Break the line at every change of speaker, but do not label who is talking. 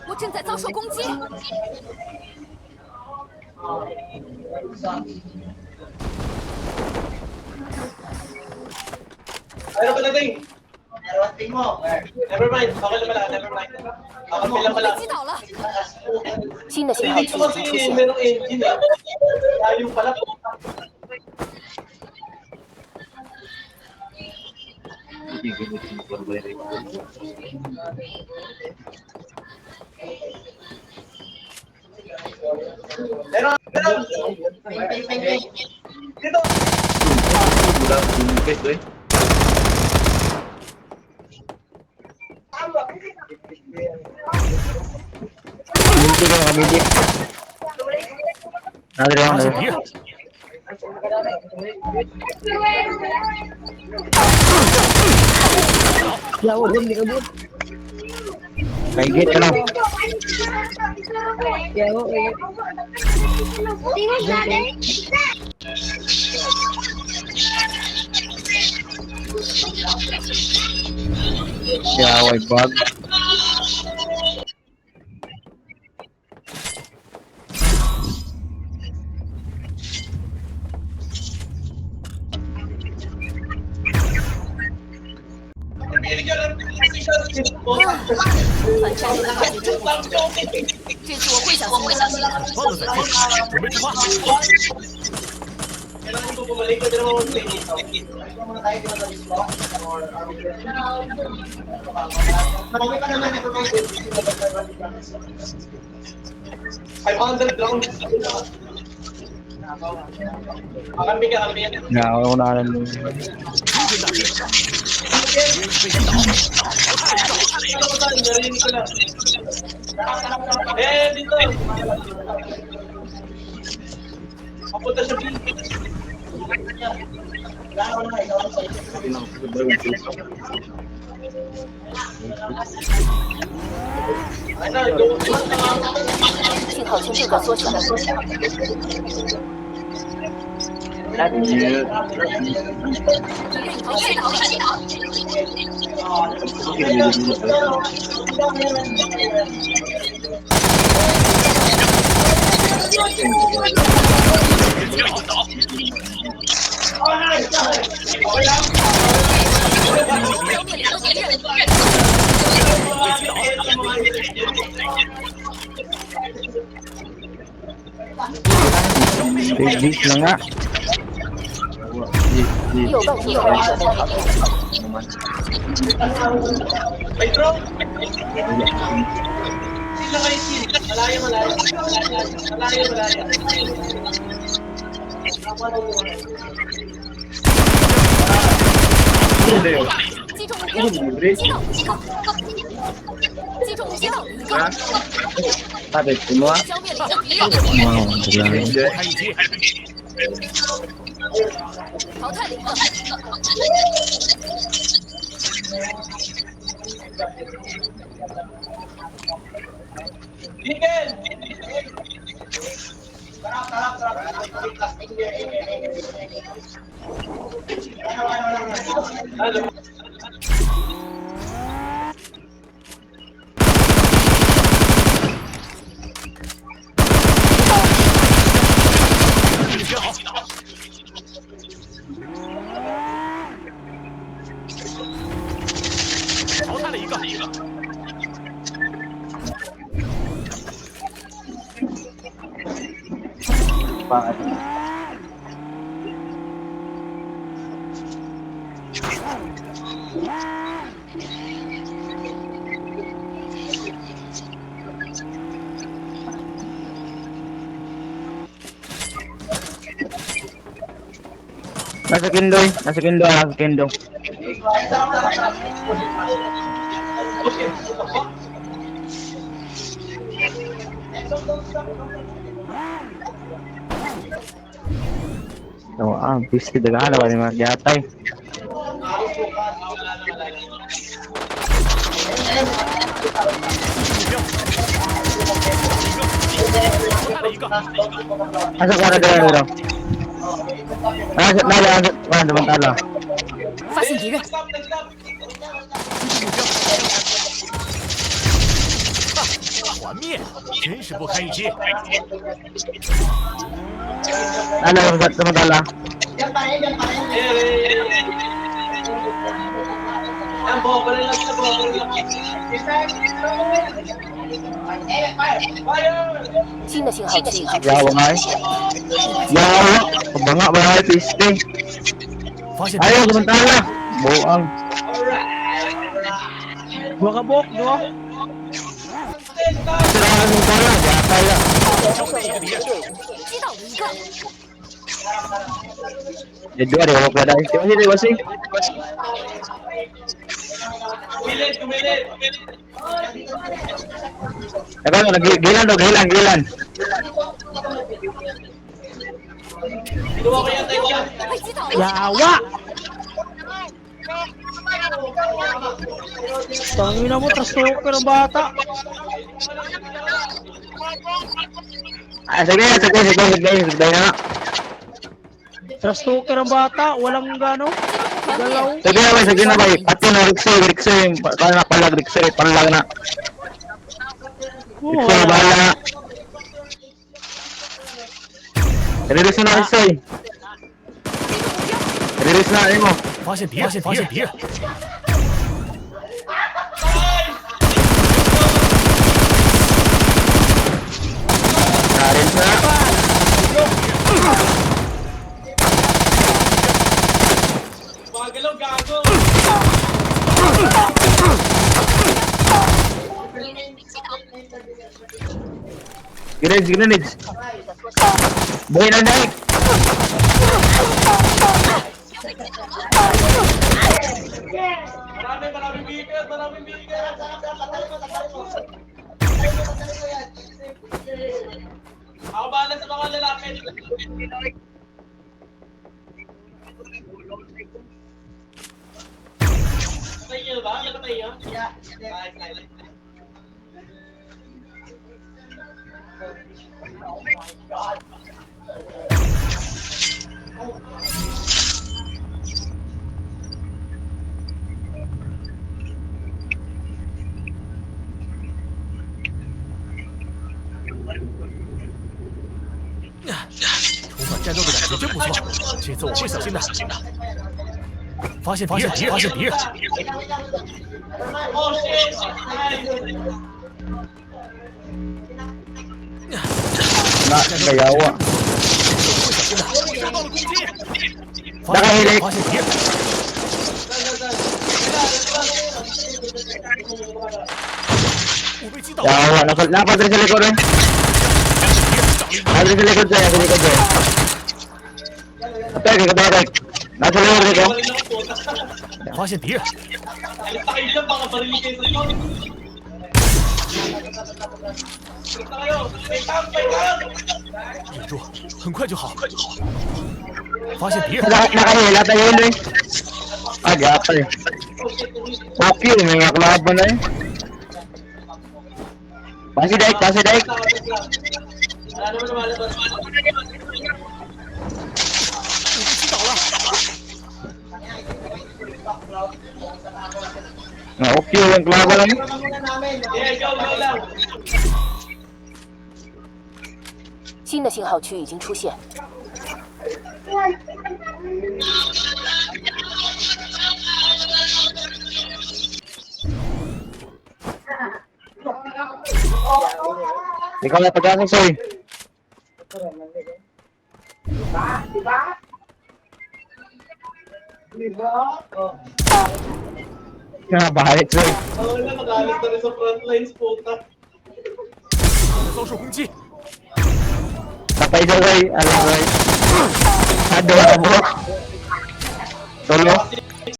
我正在遭受攻击。
Ano ba natin? Never mind. Okay lang pala. Never mind. Okay lang pala.
被击倒了。
新的信号区
Dito
已经
kasi
出现。
merong engine eh. Layo pala. Meron! Dito!
Hindi ko makabili. Nadali ako
发现
na.
敌人，
Yawa, hindi ka bot. Kaigit ka lang. Yawa, Yawa, bug.
团战的快速征服，这次我会小心的。
放了载具，准备出发。
Kailangan ko bumalik ko din naman sa inyo. Marami pa naman ito mga 500 rounds. Kambi ka.
Yawa, ako na lang.
敌军大军，敌人被击倒。
Narinig ko lang. Eh, dito. Papunta sa B. Ano,
信号圈正在缩小。
敌人已经击倒了。 消灭两个敌人。
Big lang nga.
右半翼开始准备好。
may drone. Sila kayo sin. Malaya.
击中目标，击倒一个，击中目标一个，
Sabi, semua.
消灭了一个敌人，
Wow, bilang.
开一击，
淘汰了一个。
Deacon! Ano?
Nasa Kindoy, nasa Kindo. Oh, piste daga wala mga gatay. Asa ka na dito? Nasa bantala.
发现敌人，
真是不堪一击。
Ano, samantala.
Yan, bobble lang sa bobble lang. Fire!
新的信号区已经出
Yawa
现，
nga eh. Yawa. Pabanga ba nga piste?
发现
Ayaw, samantala. Buang.
Dua ka bok, dua.
Sirahan mo pala. Yakay lang.
前方有敌队伍，
击倒了一个，
Jadi ada walk na dahil. Di ba sih?
Kumilit, kumilit.
Ikaw, gilan daw, gilan.
Ginawa ko yan, tayo yan.
被击倒了，
Yawa! Tangina mo, trasuker ang bata.
Ah, sige na.
Trasuker ang bata, walang gano. Galaw.
Sige na ba? Pati na Rixie. Kaya na pala Rixie, panlag na.
Oo,
Rixie, bahala na. Release na Rixie. Release na, ano mo?
发现敌人，发现敌人。
Release na.
Magalaw, gago.
Grenade. Buhay na naik.
Maraming bigat, maraming bigat. Ako bahala sa mga lalaki. Patay niyo ba? Napatay niyo? Nice.
重返战斗的感觉真不错，这次我会小心的。发现敌人，发现敌人。
Oh shit! Nice!
Yawa.
受到了攻击。
Nakahilik.
发现敌人， 我被击倒了。
Yawa. Napadre sa likod eh. Napadre sa likod sa'yo. Sa likod sa'yo. Tek. Nasa likod ko.
发现敌人，
Alis na kayo dyan, baka barili kayo sa inyo. Alis na kayo! May tank!
忍住，很快就好。发现敌人，
Nakahila tayo yun eh. Ah, gata eh. Okay, may mga kalaban na eh. Pasi daik.
Wala naman lumalabas.
我被击倒了。
Okay, yung kalaban lang.
Yeah, go lang!
新的信号区已经出现，
Ikaw na pag-asa sa'yo. Bahaya sa'yo.
Wala, mag-alis na rin sa frontlines, puta.
遭受攻击，
Patay sa'yo. Alam sa'yo. Ado na mo. Tulo.